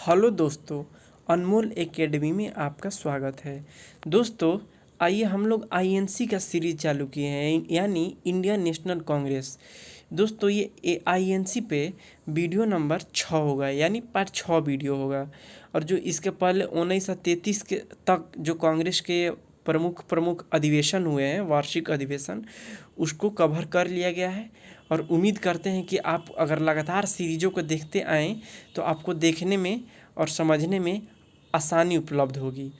Hello दोस्तों, अनमोल academy में आपका स्वागत है। दोस्तों, आइए हम लोग आईएनसी का सीरीज चालू किए हैं, यानी इंडियन नेशनल कांग्रेस। दोस्तों, ये आईएनसी पे वीडियो नंबर 6 होगा, यानी पार्ट 6 वीडियो होगा। और जो इसके पहले 1933 के तक जो कांग्रेस के प्रमुख प्रमुख अधिवेशन हुए हैं, वार्षिक अधिवेशन, उसको कवर कर लिया गया है। और उम्मीद करते हैं कि आप अगर लगातार सीरीज़ों को देखते आएँ तो आपको देखने में और समझने में आसानी उपलब्ध होगी।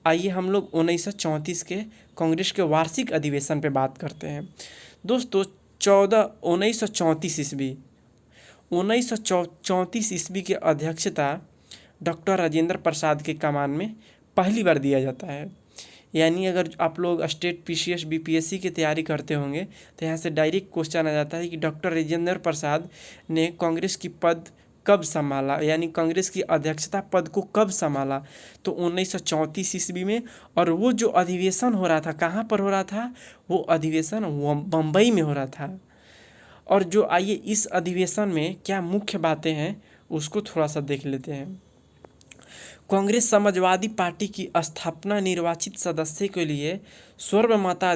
आइए हम लोग 1934 के कांग्रेस के वार्षिक अधिवेशन पे बात करते हैं। दोस्तों, 1934 ईस्वी 1934 ईस्वी की अध्यक्षता डॉक्टर राजेंद्र प्रसाद के कमान में पहली बार दिया जाता है। यानी अगर आप लोग स्टेट पीसीएस बीपीएससी की तैयारी करते होंगे तो यहाँ से डायरेक्ट क्वेश्चन आ जाता है कि डॉक्टर राजेंद्र प्रसाद ने कांग्रेस की पद कब संभाला, यानी कांग्रेस की अध्यक्षता पद को कब संभाला। तो 1934 ईस्वी में। और वो जो अधिवेशन हो रहा था, कहाँ पर हो रहा था? वो अधिवेशन बम्बई में हो रहा था। और जो आइए इस अधिवेशन में क्या मुख्य बातें हैं उसको थोड़ा सा देख लेते हैं। कांग्रेस समाजवादी पार्टी की स्थापना निर्वाचित सदस्य के लिए सर्व माता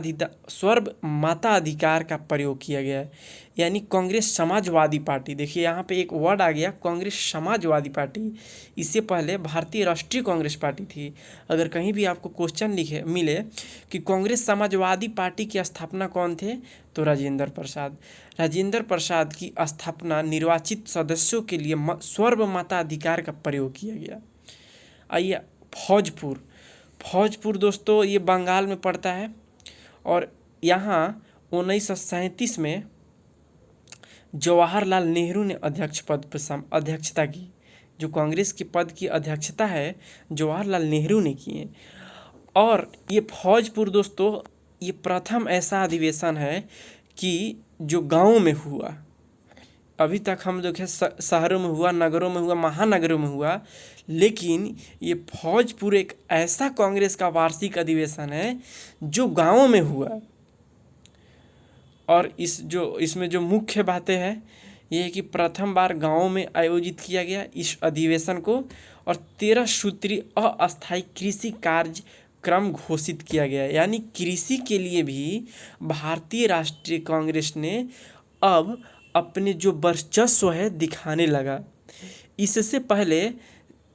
अधिकार का प्रयोग किया गया है। यानी कांग्रेस समाजवादी पार्टी, देखिए यहाँ पे एक वर्ड आ गया, कांग्रेस समाजवादी पार्टी। इससे पहले भारतीय राष्ट्रीय कांग्रेस पार्टी थी। अगर कहीं भी आपको क्वेश्चन लिखे मिले कि कांग्रेस समाजवादी पार्टी की स्थापना कौन थे, तो राजेंद्र प्रसाद। राजेंद्र प्रसाद की स्थापना निर्वाचित सदस्यों के लिए सर्व माता अधिकार का प्रयोग किया गया। आइए फौजपुर दोस्तों, ये बंगाल में पड़ता है। और यहाँ 1937 में जवाहरलाल नेहरू ने अध्यक्ष पद पर अध्यक्षता की। जो कांग्रेस के पद की अध्यक्षता है जवाहरलाल नेहरू ने की है। और ये फौजपुर दोस्तों, ये प्रथम ऐसा अधिवेशन है कि जो गाँव में हुआ। अभी तक हम देखें शहरों में हुआ, नगरों में हुआ, महानगरों में हुआ, लेकिन ये फौजपुर एक ऐसा कांग्रेस का वार्षिक अधिवेशन है जो गाँवों में हुआ। और इसमें जो मुख्य बातें हैं ये है कि प्रथम बार गाँवों में आयोजित किया गया इस अधिवेशन को। और 13 सूत्रीय अस्थायी कृषि कार्यक्रम घोषित किया गया, यानी कृषि के लिए भी भारतीय राष्ट्रीय कांग्रेस ने अब अपने जो वर्चस्व है दिखाने लगा। इससे पहले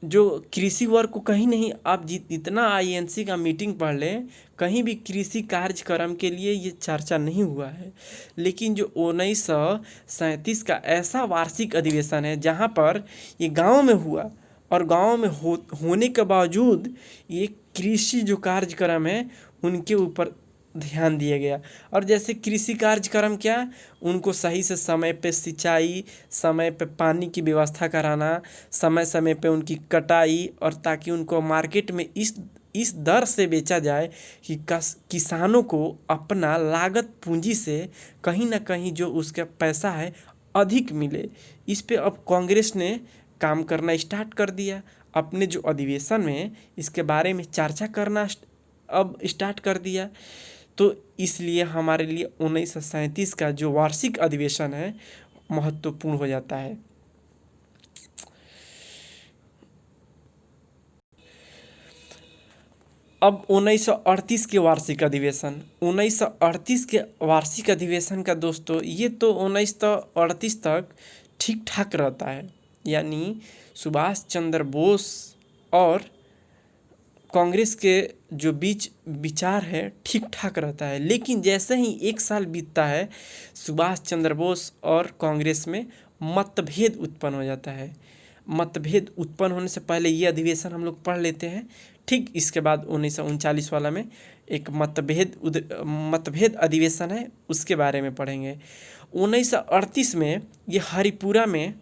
जो कृषि वर्ग को कहीं नहीं, आप जितना आईएनसी का मीटिंग पढ़ लें, कहीं भी कृषि कार्यक्रम के लिए ये चर्चा नहीं हुआ है। लेकिन जो 1937 का ऐसा वार्षिक अधिवेशन है जहाँ पर ये गांव में हुआ, और गांव में होने के बावजूद ये कृषि जो कार्यक्रम है उनके ऊपर ध्यान दिया गया। और जैसे कृषि कार्यक्रम क्या, उनको सही से समय पे सिंचाई, समय पे पानी की व्यवस्था कराना, समय समय पे उनकी कटाई, और ताकि उनको मार्केट में इस दर से बेचा जाए कि किसानों को अपना लागत पूंजी से कहीं ना कहीं जो उसका पैसा है अधिक मिले। इस पे अब कांग्रेस ने काम करना स्टार्ट कर दिया। अपने जो अधिवेशन में इसके बारे में चर्चा करना अब स्टार्ट कर दिया। तो इसलिए हमारे लिए 1937 का जो वार्षिक अधिवेशन है महत्वपूर्ण हो जाता है। अब 1938 के वार्षिक अधिवेशन, 1938 के वार्षिक अधिवेशन का दोस्तों, ये तो 1938 तक ठीक ठाक रहता है। यानी सुभाष चंद्र बोस और कांग्रेस के जो बीच विचार है ठीक ठाक रहता है। लेकिन जैसे ही एक साल बीतता है, सुभाष चंद्र बोस और कांग्रेस में मतभेद उत्पन्न हो जाता है। मतभेद उत्पन्न होने से पहले ये अधिवेशन हम लोग पढ़ लेते हैं। ठीक इसके बाद 1939 वाला में एक मतभेद अधिवेशन है, उसके बारे में पढ़ेंगे। 1938 में ये हरिपुरा में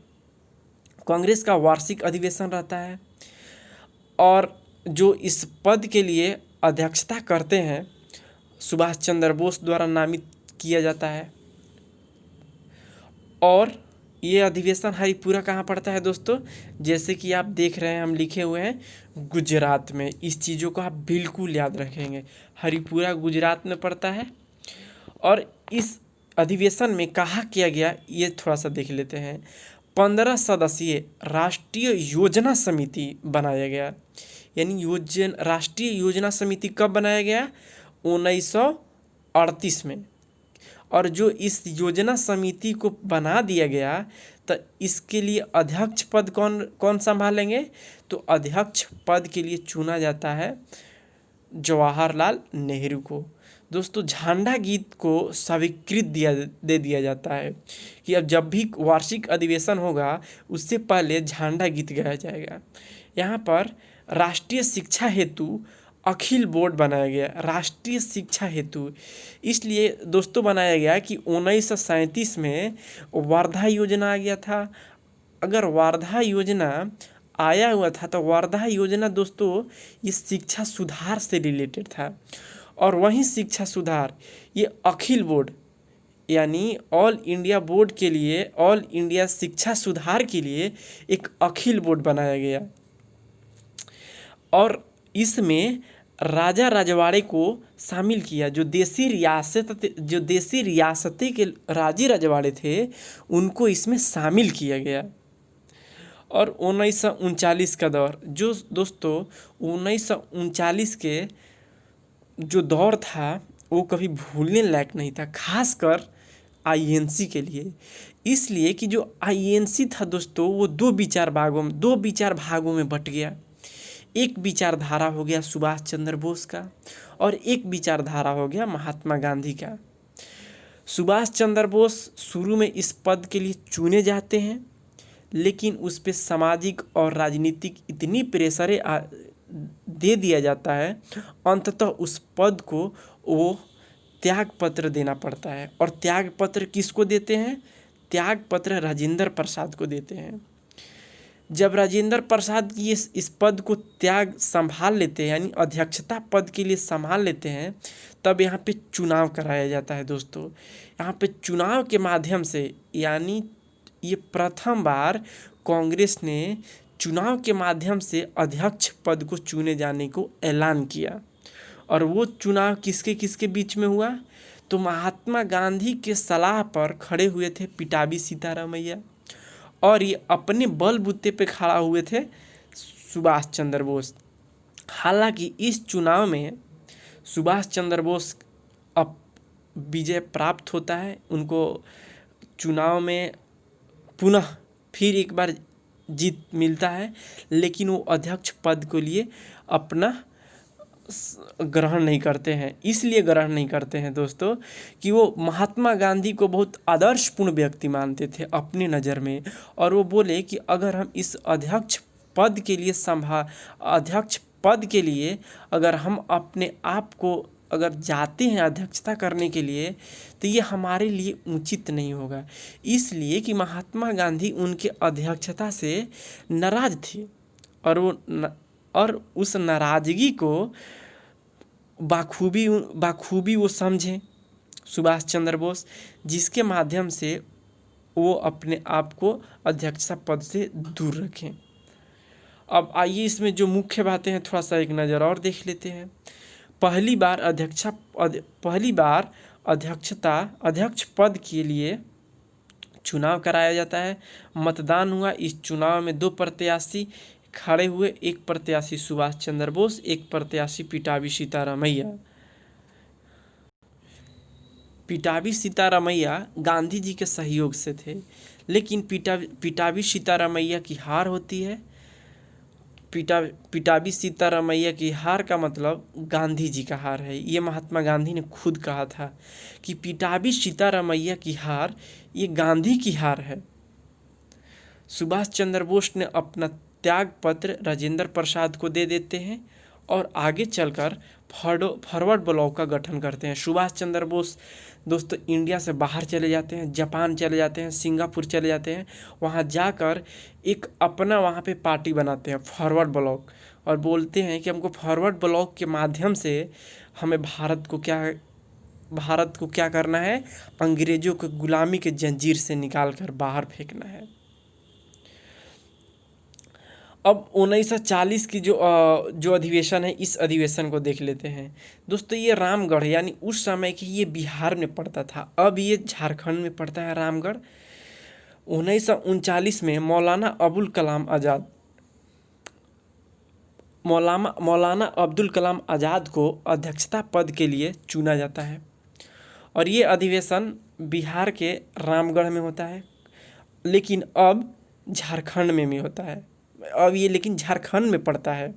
कांग्रेस का वार्षिक अधिवेशन रहता है। और जो इस पद के लिए अध्यक्षता करते हैं सुभाष चंद्र बोस द्वारा नामित किया जाता है। और ये अधिवेशन हरिपुरा कहाँ पड़ता है दोस्तों? जैसे कि आप देख रहे हैं, हम लिखे हुए हैं गुजरात में। इस चीज़ों को आप बिल्कुल याद रखेंगे, हरिपुरा गुजरात में पड़ता है। और इस अधिवेशन में कहा किया गया ये थोड़ा सा देख लेते हैं। 15 सदस्यीय राष्ट्रीय योजना समिति बनाया गया। यानी राष्ट्रीय योजना समिति कब बनाया गया? 1938 में। और जो इस योजना समिति को बना दिया गया तो इसके लिए अध्यक्ष पद कौन कौन संभालेंगे? तो अध्यक्ष पद के लिए चुना जाता है जवाहरलाल नेहरू को। दोस्तों, झंडा गीत को स्वीकृत दे दिया जाता है कि अब जब भी वार्षिक अधिवेशन होगा उससे पहले झंडा गीत गाया जाएगा। यहाँ पर राष्ट्रीय शिक्षा हेतु अखिल बोर्ड बनाया गया। राष्ट्रीय शिक्षा हेतु इसलिए दोस्तों बनाया गया कि 1937 में वर्धा योजना आ गया था। अगर वर्धा योजना आया हुआ था तो वर्धा योजना दोस्तों ये शिक्षा सुधार से रिलेटेड था। और वहीं शिक्षा सुधार ये अखिल बोर्ड यानी ऑल इंडिया बोर्ड के लिए, ऑल इंडिया शिक्षा सुधार के लिए एक अखिल बोर्ड बनाया गया। और इसमें राजा रजवाड़े को शामिल किया। जो देसी रियासतें के राजे रजवाड़े थे उनको इसमें शामिल किया गया। और 1939 का दौर, जो दोस्तों 1939 के जो दौर था वो कभी भूलने लायक नहीं था, खासकर आईएनसी के लिए। इसलिए कि जो आईएनसी था दोस्तों वो दो विचार भागों में बट गया। एक विचारधारा हो गया सुभाष चंद्र बोस का और एक विचारधारा हो गया महात्मा गांधी का। सुभाष चंद्र बोस शुरू में इस पद के लिए चुने जाते हैं, लेकिन उस पर सामाजिक और राजनीतिक इतनी प्रेशरें दे दिया जाता है, अंततः उस पद को वो त्याग पत्र देना पड़ता है। और त्याग पत्र किसको देते हैं? त्याग पत्र राजेंद्र प्रसाद को देते हैं। जब राजेंद्र प्रसाद की इस पद को त्याग संभाल लेते हैं, यानी अध्यक्षता पद के लिए संभाल लेते हैं, तब यहाँ पे चुनाव कराया जाता है। दोस्तों, यहाँ पे चुनाव के माध्यम से, यानी ये प्रथम बार कांग्रेस ने चुनाव के माध्यम से अध्यक्ष पद को चुने जाने को ऐलान किया। और वो चुनाव किसके किसके बीच में हुआ? तो महात्मा गांधी के सलाह पर खड़े हुए थे पिटाबी सीतारामैया, और ये अपने बलबूते पे खड़ा हुए थे सुभाष चंद्र बोस। हालांकि इस चुनाव में सुभाष चंद्र बोस अब विजय प्राप्त होता है, उनको चुनाव में पुनः फिर एक बार जीत मिलता है, लेकिन वो अध्यक्ष पद के लिए अपना ग्रहण नहीं करते हैं। इसलिए ग्रहण नहीं करते हैं दोस्तों कि वो महात्मा गांधी को बहुत आदर्शपूर्ण व्यक्ति मानते थे अपने नज़र में। और वो बोले कि अगर हम इस अध्यक्ष पद के लिए अगर हम अपने आप को अगर जाते हैं अध्यक्षता करने के लिए, तो ये हमारे लिए उचित नहीं होगा। इसलिए कि महात्मा गांधी उनके अध्यक्षता से नाराज थे, और उस नाराज़गी को बाखूबी वो समझें सुभाष चंद्र बोस, जिसके माध्यम से वो अपने आप को अध्यक्षता पद से दूर रखें। अब आइए इसमें जो मुख्य बातें हैं थोड़ा सा एक नज़र और देख लेते हैं। पहली बार अध्यक्ष पद के लिए चुनाव कराया जाता है। मतदान हुआ। इस चुनाव में 2 प्रत्याशी खड़े हुए, एक प्रत्याशी सुभाष चंद्र बोस, एक प्रत्याशी पिटाबी सीतारामैया। पिटाबी सीतारामैया गांधी जी के सहयोग से थे, लेकिन पिटाबी सीतारामैया की हार होती है। पिटाबी सीतारामैया की हार का मतलब गांधी जी का हार है। ये महात्मा गांधी ने खुद कहा था कि पिटाबी सीतारामैया की हार ये गांधी की हार है। सुभाष चंद्र बोस ने अपना त्याग पत्र राजेंद्र प्रसाद को दे देते हैं और आगे चलकर फॉरवर्ड ब्लॉक का गठन करते हैं। सुभाष चंद्र बोस दोस्तों इंडिया से बाहर चले जाते हैं, जापान चले जाते हैं, सिंगापुर चले जाते हैं। वहाँ जाकर एक अपना वहाँ पे पार्टी बनाते हैं फॉरवर्ड ब्लॉक, और बोलते हैं कि हमको फॉरवर्ड ब्लॉक के माध्यम से हमें भारत को क्या करना है? अंग्रेज़ों को गुलामी के जंजीर से निकाल कर बाहर फेंकना है। अब 1940 की जो अधिवेशन है, इस अधिवेशन को देख लेते हैं। दोस्तों ये रामगढ़, यानी उस समय की ये बिहार में पड़ता था, अब ये झारखंड में पड़ता है रामगढ़। 1939 में मौलाना अब्दुल कलाम आज़ाद को अध्यक्षता पद के लिए चुना जाता है। और ये अधिवेशन बिहार के रामगढ़ में होता है, लेकिन अब झारखंड में भी होता है। अब ये लेकिन झारखंड में पड़ता है।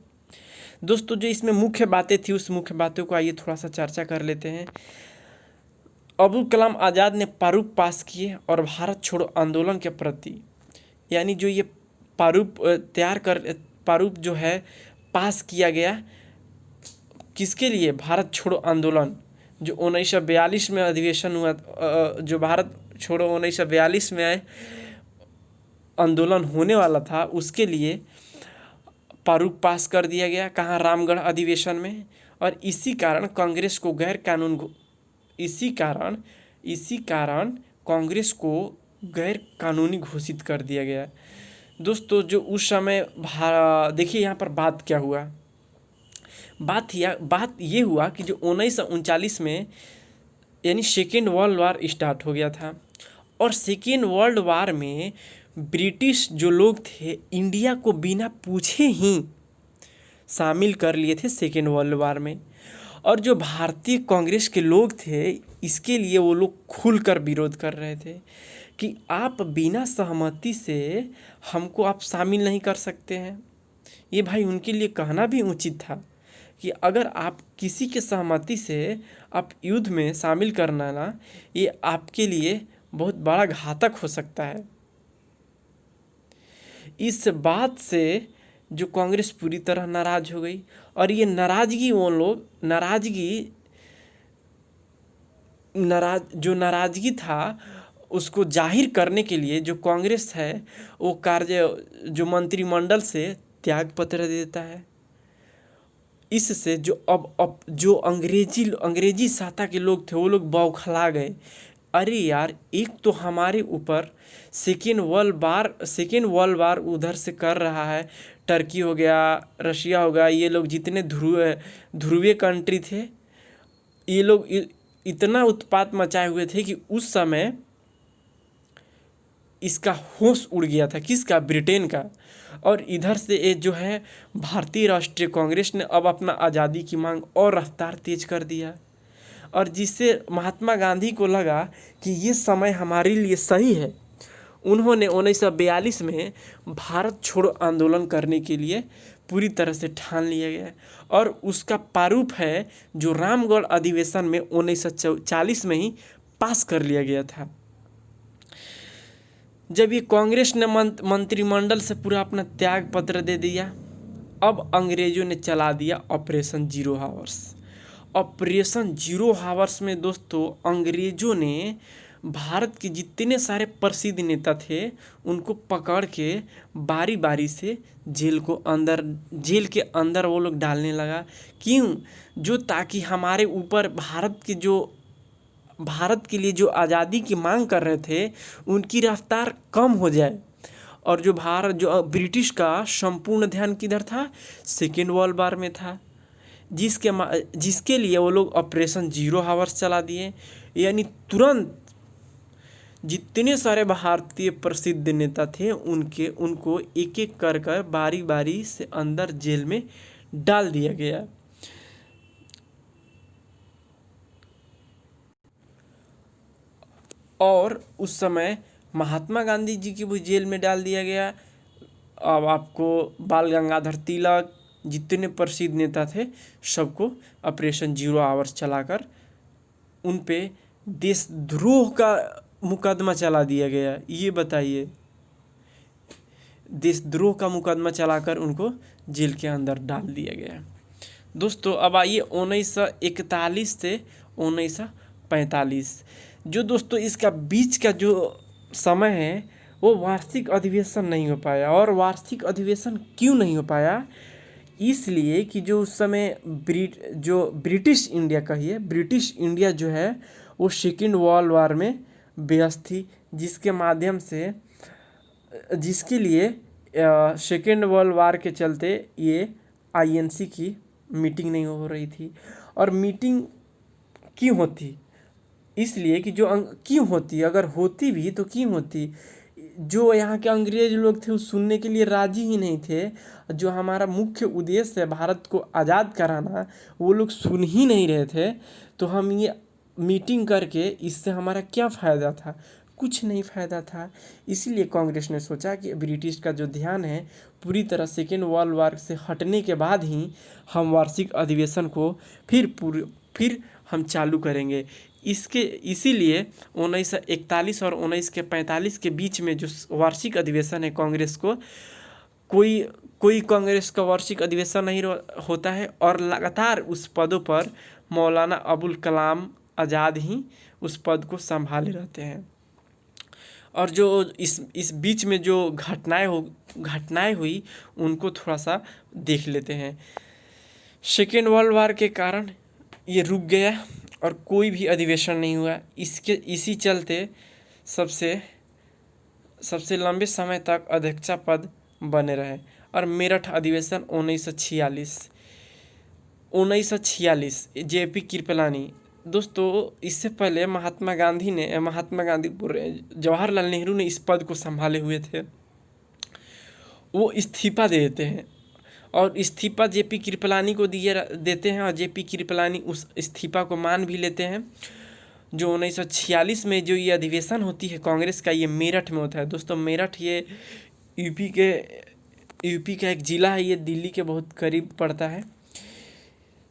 दोस्तों, जो इसमें मुख्य बातें थी उस मुख्य बातों को आइए थोड़ा सा चर्चा कर लेते हैं। अब्दुल कलाम आज़ाद ने प्रारूप पास किए और भारत छोड़ो आंदोलन के प्रति, यानी जो ये प्रारूप जो है पास किया गया, किसके लिए? भारत छोड़ो आंदोलन जो 1942 में अधिवेशन हुआ, जो भारत छोड़ो 1942 में आंदोलन होने वाला था, उसके लिए प्रारूप पास कर दिया गया। कहाँ? रामगढ़ अधिवेशन में। और इसी कारण कांग्रेस को गैर कानूनी घोषित कर दिया गया। दोस्तों, जो उस समय देखिए यहाँ पर बात क्या हुआ। बात ये हुआ कि जो 1939 में यानी सेकेंड वर्ल्ड वार स्टार्ट हो गया था, और सेकेंड वर्ल्ड वार में ब्रिटिश जो लोग थे इंडिया को बिना पूछे ही शामिल कर लिए थे सेकेंड वर्ल्ड वार में। और जो भारतीय कांग्रेस के लोग थे, इसके लिए वो लोग खुलकर विरोध कर रहे थे कि आप बिना सहमति से हमको आप शामिल नहीं कर सकते हैं। ये भाई उनके लिए कहना भी उचित था कि अगर आप किसी के सहमति से आप युद्ध में शामिल करना ना, ये आपके लिए बहुत बड़ा घातक हो सकता है। इस बात से जो कांग्रेस पूरी तरह नाराज हो गई, और ये नाराजगी था उसको जाहिर करने के लिए जो कांग्रेस है वो जो मंत्रिमंडल से त्याग पत्र देता है। इससे जो अंग्रेजी सत्ता के लोग थे वो लोग बौखला गए। अरे यार, एक तो हमारे ऊपर सेकेंड वर्ल्ड वार उधर से कर रहा है, टर्की हो गया, रशिया हो गया, ये लोग जितने ध्रुवीय कंट्री थे, ये लोग इतना उत्पात मचाए हुए थे कि उस समय इसका होश उड़ गया था। किसका? ब्रिटेन का। और इधर से ये जो है भारतीय राष्ट्रीय कांग्रेस ने अब अपना आज़ादी की मांग और रफ्तार तेज कर दिया, और जिससे महात्मा गांधी को लगा कि ये समय हमारे लिए सही है। उन्होंने 1942 में भारत छोड़ो आंदोलन करने के लिए पूरी तरह से ठान लिया गया, और उसका प्रारूप है जो रामगढ़ अधिवेशन में 1940 में ही पास कर लिया गया था। जब ये कांग्रेस ने मंत्रिमंडल से पूरा अपना त्याग पत्र दे दिया, अब अंग्रेजों ने चला दिया operation zero hours. Operation zero hours में दोस्तों अंग्रेजों ने भारत के जितने सारे प्रसिद्ध नेता थे उनको पकड़ के बारी बारी से जेल के अंदर वो लोग डालने लगा। क्यों? जो ताकि हमारे ऊपर भारत के लिए जो आज़ादी की मांग कर रहे थे उनकी रफ्तार कम हो जाए, और जो ब्रिटिश का संपूर्ण ध्यान किधर था? सेकेंड वर्ल्ड वार में था, जिसके लिए वो लोग ऑपरेशन जीरो हावर्स चला दिए। यानी तुरंत जितने सारे भारतीय प्रसिद्ध नेता थे उनको एक एक कर बारी बारी से अंदर जेल में डाल दिया गया। और उस समय महात्मा गांधी जी की भी जेल में डाल दिया गया। अब आपको बाल गंगाधर तिलक, जितने प्रसिद्ध नेता थे सबको ऑपरेशन जीरो आवर्स चलाकर उन पे देशद्रोह का मुकदमा चला दिया गया। ये बताइए, देशद्रोह का मुकदमा चलाकर उनको जेल के अंदर डाल दिया गया। दोस्तों, अब आइए 1941 से 1945, जो दोस्तों इसका बीच का जो समय है वो वार्षिक अधिवेशन नहीं हो पाया। और वार्षिक अधिवेशन क्यों नहीं हो पाया? इसलिए कि जो उस समय ब्रिटिश इंडिया जो है वो सेकेंड वर्ल्ड वार में व्यस्त थी, जिसके लिए सेकेंड वर्ल्ड वार के चलते ये INC की मीटिंग नहीं हो रही थी। और मीटिंग क्यों होती? इसलिए कि क्यों होती, अगर होती भी तो क्यों होती? जो यहाँ के अंग्रेज लोग थे वो सुनने के लिए राजी ही नहीं थे। जो हमारा मुख्य उद्देश्य है भारत को आज़ाद कराना, वो लोग सुन ही नहीं रहे थे। तो हम ये मीटिंग करके इससे हमारा क्या फ़ायदा था? कुछ नहीं फ़ायदा था। इसीलिए कांग्रेस ने सोचा कि ब्रिटिश का जो ध्यान है पूरी तरह सेकेंड वर्ल्ड वार से हटने के बाद ही हम वार्षिक अधिवेशन को फिर हम चालू करेंगे। इसीलिए 1941 और 1945 के बीच में जो वार्षिक अधिवेशन है कांग्रेस को, कोई कांग्रेस का वार्षिक अधिवेशन नहीं होता है और लगातार उस पदों पर मौलाना अबुल कलाम आज़ाद ही उस पद को संभाले रहते हैं। और जो इस बीच में जो घटनाएं हुई उनको थोड़ा सा देख लेते हैं। सेकेंड वर्ल्ड वार के कारण ये रुक गया और कोई भी अधिवेशन नहीं हुआ। इसी चलते सबसे लंबे समय तक अध्यक्षा पद बने रहे। और मेरठ अधिवेशन 1946 जेपी कृपलानी। दोस्तों इससे पहले जवाहरलाल नेहरू ने इस पद को संभाले हुए थे। वो इस्तीफा दे देते हैं और इस्तीफा जेपी कृपलानी को देते हैं और जेपी कृपलानी उस इस्तीफा को मान भी लेते हैं। जो 1946 में जो ये अधिवेशन होती है कांग्रेस का, ये मेरठ में होता है। दोस्तों मेरठ ये यूपी का एक ज़िला है, ये दिल्ली के बहुत करीब पड़ता है।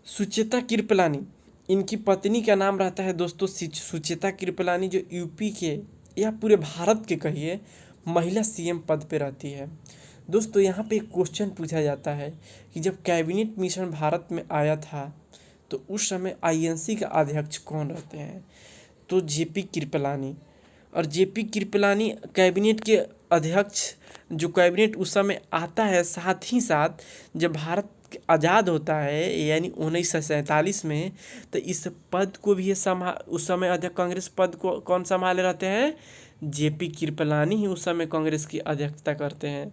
सुचेता कृपलानी, इनकी पत्नी का नाम रहता है दोस्तों सुचेता कृपलानी, जो यूपी के या पूरे भारत के कहिए महिला सीएम पद पे रहती है। दोस्तों यहाँ पे एक क्वेश्चन पूछा जाता है कि जब कैबिनेट मिशन भारत में आया था तो उस समय आईएनसी का अध्यक्ष कौन रहते हैं? तो जेपी कृपलानी। और जेपी कृपलानी कैबिनेट के अध्यक्ष, जो कैबिनेट उस समय आता है, साथ ही साथ जब भारत आज़ाद होता है यानी 1947 में, तो इस पद को भी उस समय अध्यक्ष कांग्रेस पद को कौन संभाले रहते हैं? जेपी कृपलानी ही उस समय कांग्रेस की अध्यक्षता करते हैं।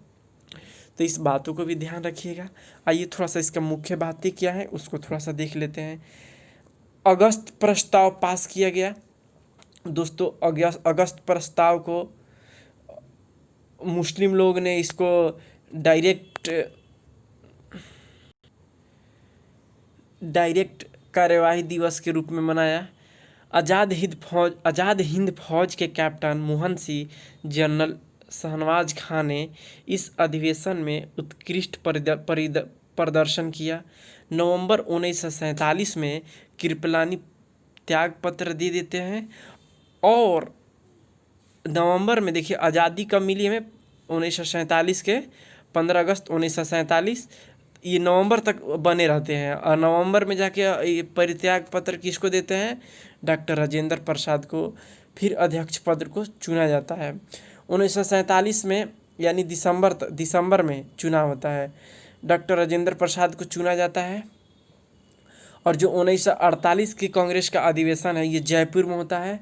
तो इस बातों को भी ध्यान रखिएगा। आइए थोड़ा सा इसका मुख्य बातें क्या है उसको थोड़ा सा देख लेते हैं। अगस्त प्रस्ताव पास किया गया। दोस्तों अगस्त प्रस्ताव को मुस्लिम लोग ने इसको डायरेक्ट कार्यवाही दिवस के रूप में मनाया। आज़ाद हिंद फौज के कैप्टन मोहन सिंह जनरल शहनवाज खां ने इस अधिवेशन में उत्कृष्ट प्रदर्शन किया। नवंबर 1947 में कृपलानी त्यागपत्र दे देते हैं और नवंबर में देखिए आज़ादी कब मिली हमें? 1947 के 15 अगस्त 1947, ये नवंबर तक बने रहते हैं और नवंबर में जाके ये परित्याग पत्र किसको देते हैं? डॉक्टर राजेंद्र प्रसाद को। फिर अध्यक्ष पद को चुना जाता है 1947 में, यानी दिसंबर में चुनाव होता है। डॉक्टर राजेंद्र प्रसाद को चुना जाता है। और जो 1948 की कांग्रेस का अधिवेशन है ये जयपुर में होता है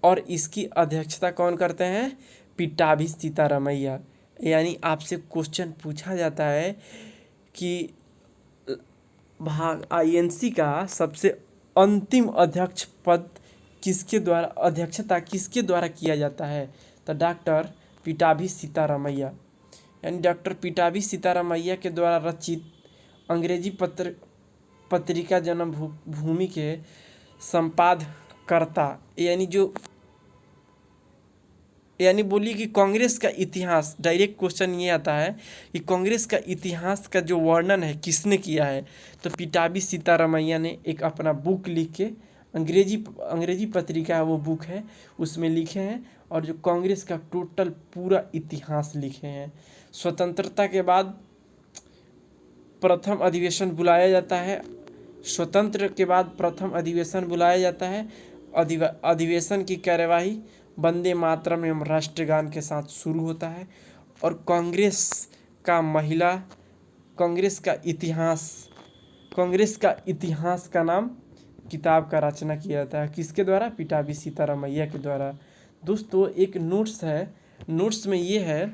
और इसकी अध्यक्षता कौन करते हैं? पट्टाभी सीतारामैया। यानी आपसे क्वेश्चन पूछा जाता है कि आईएनसी का सबसे अंतिम अध्यक्ष पद अध्यक्षता किसके द्वारा किया जाता है? तो डॉक्टर पट्टाभी सीतारामैया, यानी डॉक्टर पट्टाभी सीतारामैया के द्वारा रचित अंग्रेजी पत्रिका जन्मभूमि के संपादकर्ता, यानी बोलिए कि कांग्रेस का इतिहास, डायरेक्ट क्वेश्चन ये आता है कि कांग्रेस का इतिहास का जो वर्णन है किसने किया है? तो पट्टाभी सीतारामैया ने एक अपना बुक लिख के, अंग्रेजी पत्रिका है वो बुक है, उसमें लिखे हैं और जो कांग्रेस का टोटल पूरा इतिहास लिखे हैं। स्वतंत्रता के बाद प्रथम अधिवेशन बुलाया जाता है। स्वतंत्र के बाद प्रथम अधिवेशन बुलाया जाता है। अधिवेशन की कार्यवाही वंदे मातरम एवं राष्ट्रगान के साथ शुरू होता है और कांग्रेस का इतिहास का नाम किताब का रचना किया जाता है। किसके द्वारा? पट्टाभी सीतारामैया के द्वारा। दोस्तों एक नोट्स है, नोट्स में ये है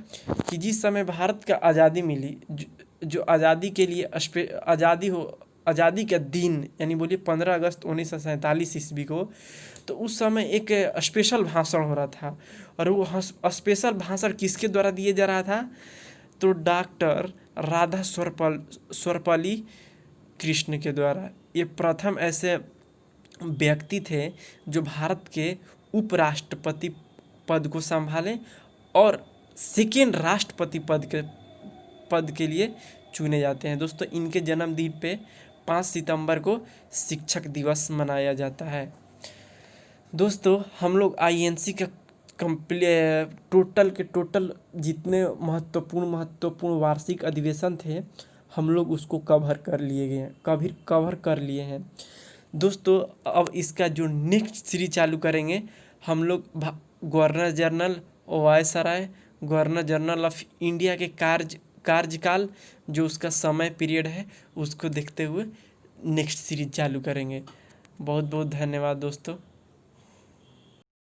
कि जिस समय भारत का आज़ादी मिली, जो आज़ादी के लिए आज़ादी के दिन यानी बोलिए 15 अगस्त 1947 ईस्वी को, तो उस समय एक स्पेशल भाषण हो रहा था। और वो स्पेशल भाषण किसके द्वारा दिए जा रहा था? तो डॉक्टर राधा सर्वपल्ली कृष्ण के द्वारा। ये प्रथम ऐसे व्यक्ति थे जो भारत के उपराष्ट्रपति पद को संभाले और सेकेंड राष्ट्रपति पद के लिए चुने जाते हैं। दोस्तों, इनके जन्मदिन पे 5 सितंबर को शिक्षक दिवस मनाया जाता है। दोस्तों, हम लोग आईएनसी का टोटल जितने महत्वपूर्ण वार्षिक अधिवेशन थे, हम लोग उसको कवर कर लिए हैं। दोस्तों, अब इसका जो नेक्स्ट सीरीज चालू करेंगे हम लोग governor general viceroy, governor general of India के कार्यकाल, जो उसका समय पीरियड है, उसको देखते हुए नेक्स्ट सीरीज चालू करेंगे। बहुत बहुत धन्यवाद दोस्तों।